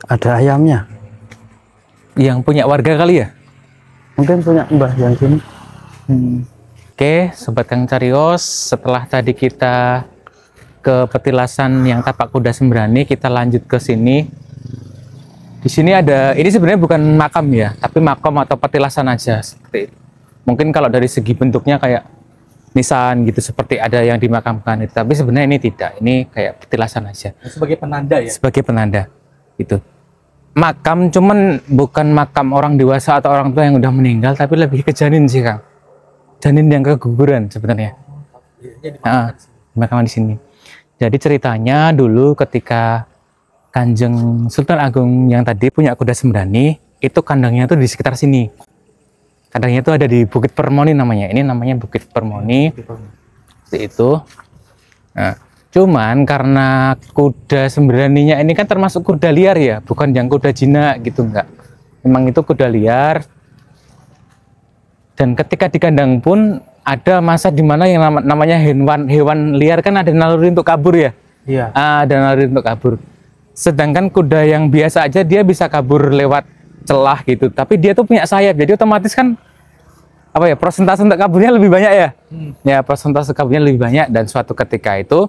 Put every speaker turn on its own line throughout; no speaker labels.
Ada ayamnya.
Yang punya warga kali ya?
Mungkin punya mbah yang sini.
Oke, Sobat Kang Carios, setelah tadi kita ke petilasan yang tapak kuda Sembrani, kita lanjut ke sini. Di sini ada, ini sebenarnya bukan makam ya, tapi makom atau petilasan aja seperti itu. Mungkin kalau dari segi bentuknya kayak nisan gitu, seperti ada yang dimakamkan itu, tapi sebenarnya ini tidak, ini kayak petilasan aja.
Sebagai penanda ya?
Sebagai penanda, itu. Makam cuman bukan makam orang dewasa atau orang tua yang udah meninggal, tapi lebih ke janin sih Kang. Janin yang keguguran sebenarnya. Makam di sini. Jadi ceritanya dulu ketika Kanjeng Sultan Agung yang tadi punya kuda Sembrani, itu kandangnya tuh di sekitar sini. Kandangnya itu ada di Bukit Permoni namanya. Ini namanya Bukit Permoni. Seperti itu. Nah, cuman karena kuda Sembraninya ini kan termasuk kuda liar ya, bukan yang kuda jinak gitu, enggak. Memang itu kuda liar. Dan ketika di kandang pun ada masa di mana yang namanya hewan liar kan ada naluri untuk kabur ya.
Iya.
Ada naluri untuk kabur. Sedangkan kuda yang biasa aja dia bisa kabur lewat celah gitu, tapi dia tuh punya sayap, jadi otomatis kan apa ya, persentase untuk kaburnya lebih banyak ya. Ya, persentase kaburnya lebih banyak. Dan suatu ketika itu,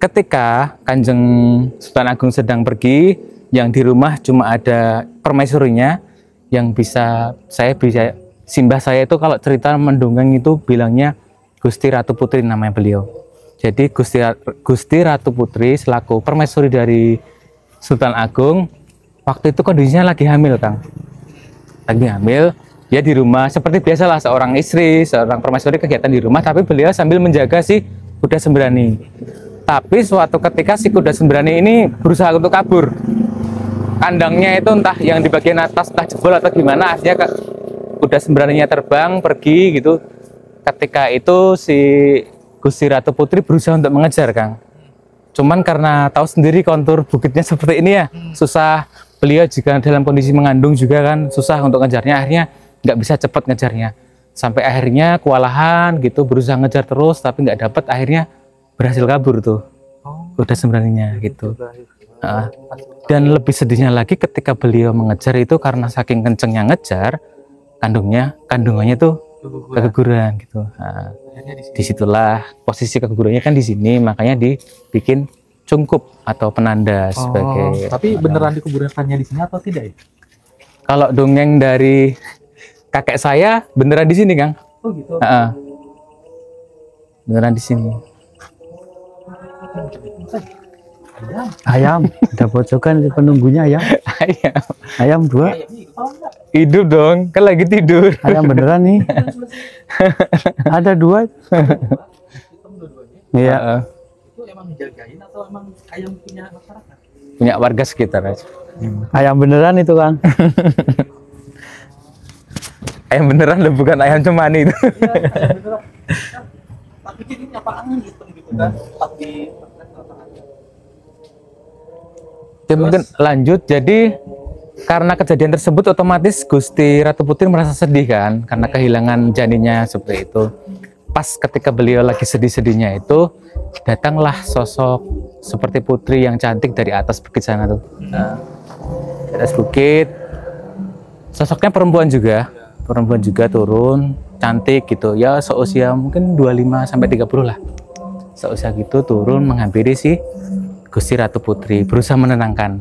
ketika Kanjeng Sultan Agung sedang pergi, yang di rumah cuma ada permaisurinya, yang bisa simbah saya itu kalau cerita mendongeng itu bilangnya Gusti Ratu Putri namanya beliau. Jadi Gusti Ratu Putri selaku permaisuri dari Sultan Agung, waktu itu kondisinya lagi hamil Kang. Lagi hamil, dia di rumah seperti biasalah seorang istri, seorang permaisuri kegiatan di rumah, tapi beliau sambil menjaga si kuda Sembrani. Tapi suatu ketika si kuda Sembrani ini berusaha untuk kabur. Kandangnya itu entah yang di bagian atas entah jebol atau gimana, akhirnya kuda Sembraninya terbang pergi gitu. Ketika itu si Gusti Ratu Putri berusaha untuk mengejar Kang. Cuman karena tahu sendiri kontur bukitnya seperti ini ya, susah. Beliau juga dalam kondisi mengandung juga kan, susah untuk ngejarnya, akhirnya nggak bisa cepat ngejarnya. Sampai akhirnya kewalahan gitu, berusaha ngejar terus tapi nggak dapat, akhirnya berhasil kabur tuh kuda Sembraninya gitu. Dan lebih sedihnya lagi ketika beliau mengejar itu karena saking kencengnya ngejar, kandungannya tuh keguguran gitu. Disitulah posisi kegugurannya kan di sini, makanya dibikin cungkup atau penanda sebagai.
Tapi beneran dikuburkannya di sini atau tidak ya?
Kalau dongeng dari kakek saya beneran di sini Kang.
Oh gitu.
Beneran di sini.
Ayam. Ada pojokan penunggunya ayam. Ayam 2.
Hidup dong, kan lagi tidur.
Ayam beneran nih. Ada 2. Iya.
Itu emang dijagain atau emang ayam punya masyarakat?
Punya warga sekitar aja.
Ayam beneran itu Kang.
Ayam beneran loh, bukan ayam cemani itu.
Iya, ayam beneran. Tak pikir ini apaan gitu kan. Tapi
Ya, mungkin lanjut. Jadi karena kejadian tersebut otomatis Gusti Ratu Putri merasa sedih kan karena kehilangan janinnya seperti itu. Pas ketika beliau lagi sedih-sedihnya itu, datanglah sosok seperti putri yang cantik dari atas bukit sana tuh. Di atas bukit, sosoknya perempuan juga turun, cantik gitu ya, seusia mungkin 25 sampai 30 lah. Seusia gitu turun menghampiri si Gusti Ratu Putri, berusaha menenangkan.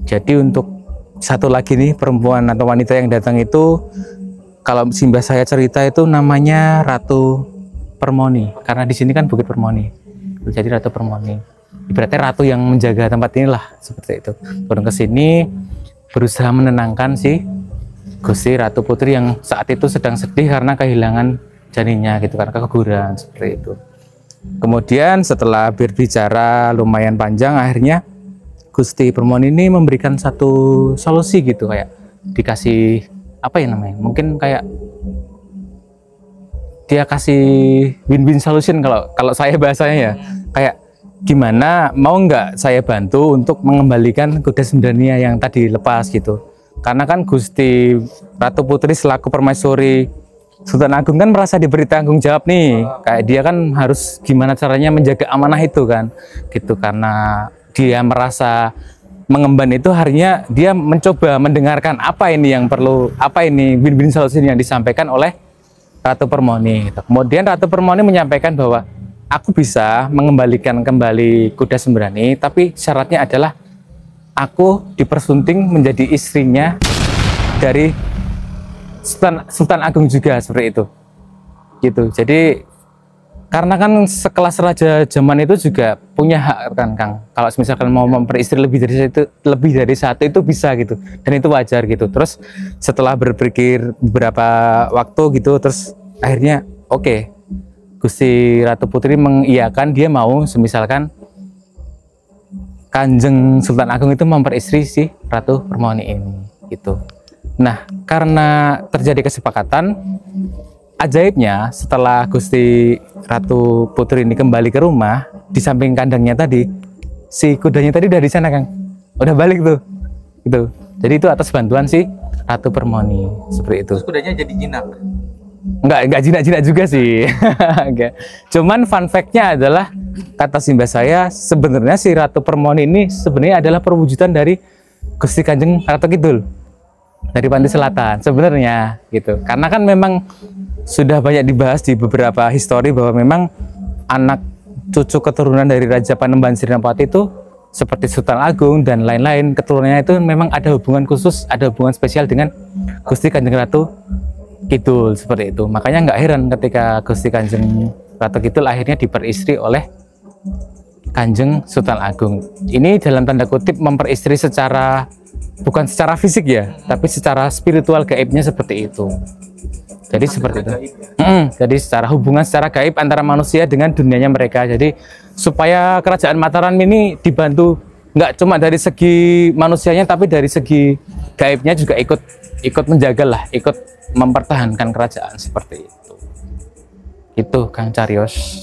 Jadi untuk satu lagi nih perempuan atau wanita yang datang itu, kalau simbah saya cerita itu namanya Ratu Permoni, karena di sini kan Bukit Permoni. Jadi Ratu Permoni. Ibaratnya ratu yang menjaga tempat inilah, seperti itu. Turun ke sini berusaha menenangkan si Gusti Ratu Putri yang saat itu sedang sedih karena kehilangan janinnya gitu, karena keguguran seperti itu. Kemudian setelah berbicara lumayan panjang, akhirnya Gusti Permoni ini memberikan satu solusi gitu, kayak dikasih apa ya namanya, mungkin kayak dia kasih win-win solution kalau saya bahasanya ya, kayak gimana mau nggak saya bantu untuk mengembalikan kuda Sembrani yang tadi lepas gitu. Karena kan Gusti Ratu Putri selaku permaisuri Sultan Agung kan merasa diberi tanggung jawab nih, kayak dia kan harus gimana caranya menjaga amanah itu kan gitu, karena dia merasa mengemban itu harinya dia mencoba mendengarkan apa ini yang perlu, apa ini win-win solution yang disampaikan oleh Ratu Permoni. Kemudian Ratu Permoni menyampaikan bahwa aku bisa mengembalikan kembali kuda sembrani, tapi syaratnya adalah aku dipersunting menjadi istrinya dari Sultan Agung juga, seperti itu. Gitu. Jadi karena kan sekelas raja zaman itu juga punya hak kan Kang. Kalau misalkan mau memperistri lebih dari satu itu bisa gitu. Dan itu wajar gitu. Terus setelah berpikir beberapa waktu gitu, terus akhirnya oke, Gusti Ratu Putri mengiyakan dia mau semisalkan Kanjeng Sultan Agung itu memperistri si Ratu Permoni ini gitu. Nah, karena terjadi kesepakatan, ajaibnya setelah Gusti Ratu Putri ini kembali ke rumah, di samping kandangnya tadi, si kudanya tadi udah di sana Kang, udah balik tuh, gitu. Jadi itu atas bantuan si Ratu Permoni, seperti itu.
Terus kudanya jadi jinak.
Enggak jinak-jinak juga sih. Enggak. Cuman fun fact-nya adalah kata simbah saya, sebenarnya si Ratu Permoni ini sebenarnya adalah perwujudan dari Gusti Kanjeng Ratu Kidul dari Pantai Selatan sebenarnya gitu. Karena kan memang sudah banyak dibahas di beberapa histori bahwa memang anak cucu keturunan dari Raja Panembahan Sirnapati itu seperti Sultan Agung dan lain-lain, keturunannya itu memang ada hubungan khusus, ada hubungan spesial dengan Gusti Kanjeng Ratu Kidul, seperti itu. Makanya nggak heran ketika Gusti Kanjeng Ratu Kidul akhirnya diperistri oleh Kanjeng Sultan Agung. Ini dalam tanda kutip memperistri secara, bukan secara fisik ya, tapi secara spiritual gaibnya seperti itu. Jadi seperti itu. Jadi secara hubungan secara gaib antara manusia dengan dunianya mereka. Jadi supaya kerajaan Mataram ini dibantu nggak cuma dari segi manusianya, tapi dari segi gaibnya juga ikut menjaga lah, ikut mempertahankan kerajaan seperti itu. Itu Kang Cariyos.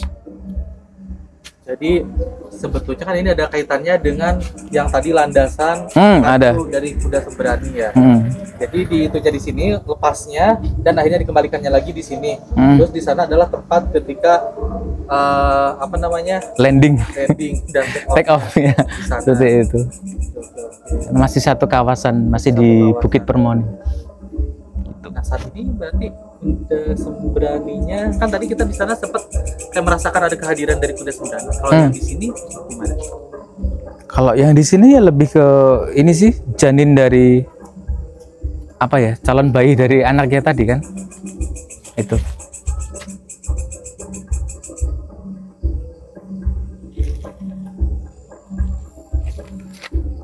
Jadi sebetulnya kan ini ada kaitannya dengan yang tadi landasan
ada
dari kuda sembrani ya. Jadi itu jadi sini lepasnya dan akhirnya dikembalikannya lagi di sini. Terus di sana adalah tempat ketika apa namanya
landing
dan
take off ya. Seperti itu. Masih satu kawasan, masih di Bukit Permoni.
Nah saat ini berarti kuda sembraninya kan tadi kita di sana sempat kayak merasakan ada kehadiran dari kuda sembrani. Kalau yang di sini gimana?
Kalau yang di sini ya lebih ke ini sih, janin dari apa ya, calon bayi dari anaknya tadi kan, itu.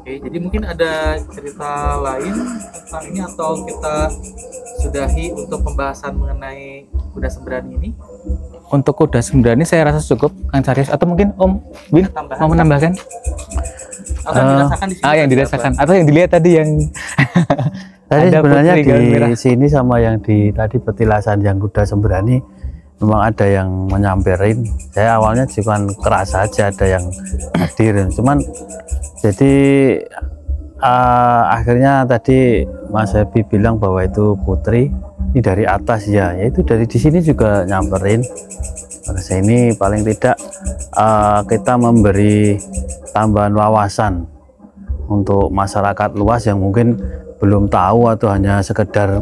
Oke, jadi mungkin ada cerita lain tentang ini atau kita sudahi untuk pembahasan mengenai kuda sembrani ini?
Untuk kuda sembrani saya rasa cukup Kang Cariyos, atau mungkin Om Win mau menambahkan?
Atau yang dirasakan di sini?
Yang dirasakan atau yang dilihat tadi yang
tadi sebenarnya di sini sama yang di tadi petilasan yang kuda sembrani memang ada yang menyamperin. Saya awalnya cuma keras saja ada yang hadir, cuman jadi akhirnya tadi Mas Hebi bilang bahwa itu putri, ini dari atas ya, yaitu dari di sini juga nyamperin. Maka ini paling tidak kita memberi tambahan wawasan untuk masyarakat luas yang mungkin belum tahu atau hanya sekedar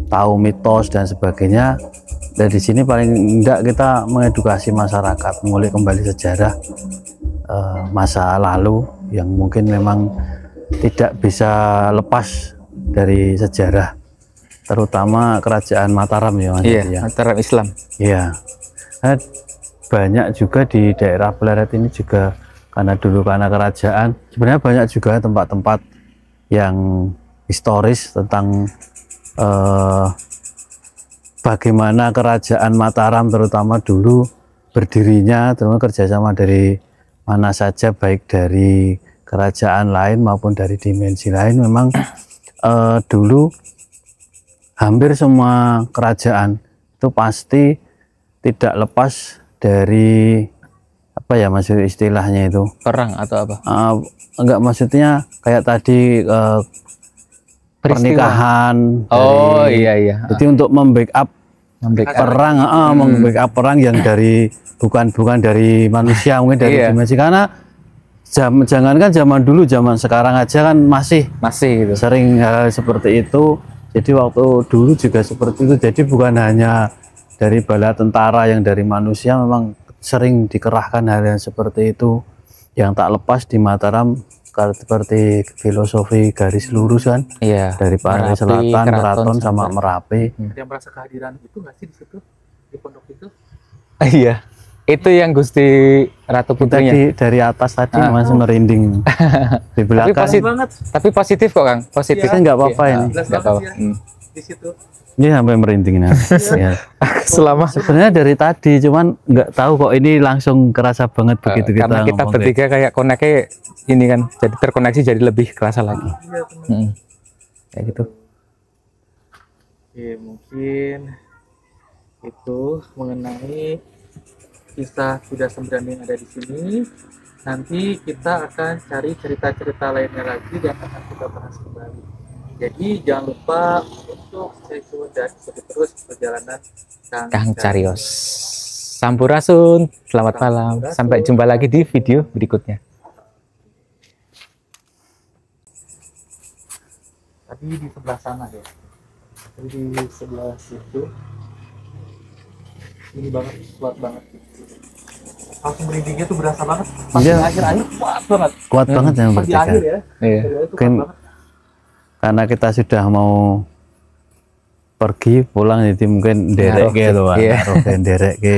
tahu mitos dan sebagainya. Dari sini paling tidak kita mengedukasi masyarakat, mengulik kembali sejarah masa lalu yang mungkin memang tidak bisa lepas dari sejarah, terutama kerajaan Mataram ya Mas.
Iya, Mataram Islam.
Iya. Banyak juga di daerah Pleret ini juga karena dulu karena kerajaan, sebenarnya banyak juga tempat-tempat yang historis tentang bagaimana kerajaan Mataram terutama dulu berdirinya, terutama kerjasama dari mana saja, baik dari kerajaan lain maupun dari dimensi lain. Memang dulu hampir semua kerajaan itu pasti tidak lepas dari apa ya maksud istilahnya itu,
perang atau apa?
Enggak, maksudnya kayak tadi pernikahan.
Oh iya.
Jadi untuk membackup perang, membackup perang yang dari bukan dari manusia, mungkin dari dimensi, karena jangankan zaman dulu, zaman sekarang aja kan masih
Masih gitu.
sering hal seperti itu. Jadi waktu dulu juga seperti itu. Jadi bukan hanya dari bala tentara yang dari manusia, memang sering dikerahkan hal yang seperti itu. Yang tak lepas di Mataram seperti filosofi garis lurus kan,
Iya.
dari Pantai
Merapi,
Selatan,
Keraton,
Keraton sama
sampai-
Merapi.
Ada yang merasa kehadiran itu nggak sih di situ, di pondok itu?
Iya. Itu yang Gusti Ratu
Kita
Putrinya.
dari atas tadi masih merinding di belakang.
positif.
Banget.
Tapi positif kok, Kang. Positif.
Kita nggak apa-apa
Iya,
ini.
Jelas
nggak
banget
apa-apa.
sih ya, di situ.
Ini sampai merinding nah. Ya.
Selama
Sebenarnya dari tadi, cuman nggak tahu kok ini langsung kerasa banget begitu kita
karena kita
ngomong
bertiga kayak koneknya ini kan, jadi terkoneksi jadi lebih kerasa lagi.
Iya benar.
Kayak gitu.
Oke, mungkin itu mengenai kisah kuda sembrani yang ada di sini. Nanti kita akan cari cerita-cerita lainnya lagi dan akan kita bahas kembali. Jadi jangan lupa untuk stay tune dan ikuti terus perjalanan
Kang Carios. Sampurasun, selamat malam. Sampai jumpa lagi di video berikutnya.
Tadi di sebelah sana ya. Tadi di sebelah situ. Ini banget, kuat banget. Langsung merindingnya tuh berasa banget. Pas
Iya.
di akhir-akhir kuat banget.
kuat banget yang
Pas di
bertiga.
akhir ya.
Iya.
Itu kuat
Mungkin
banget.
karena kita sudah mau pergi pulang, jadi mungkin derek
Ngaruh,
gitu kan,
iya.
ngaruh ke derek ke.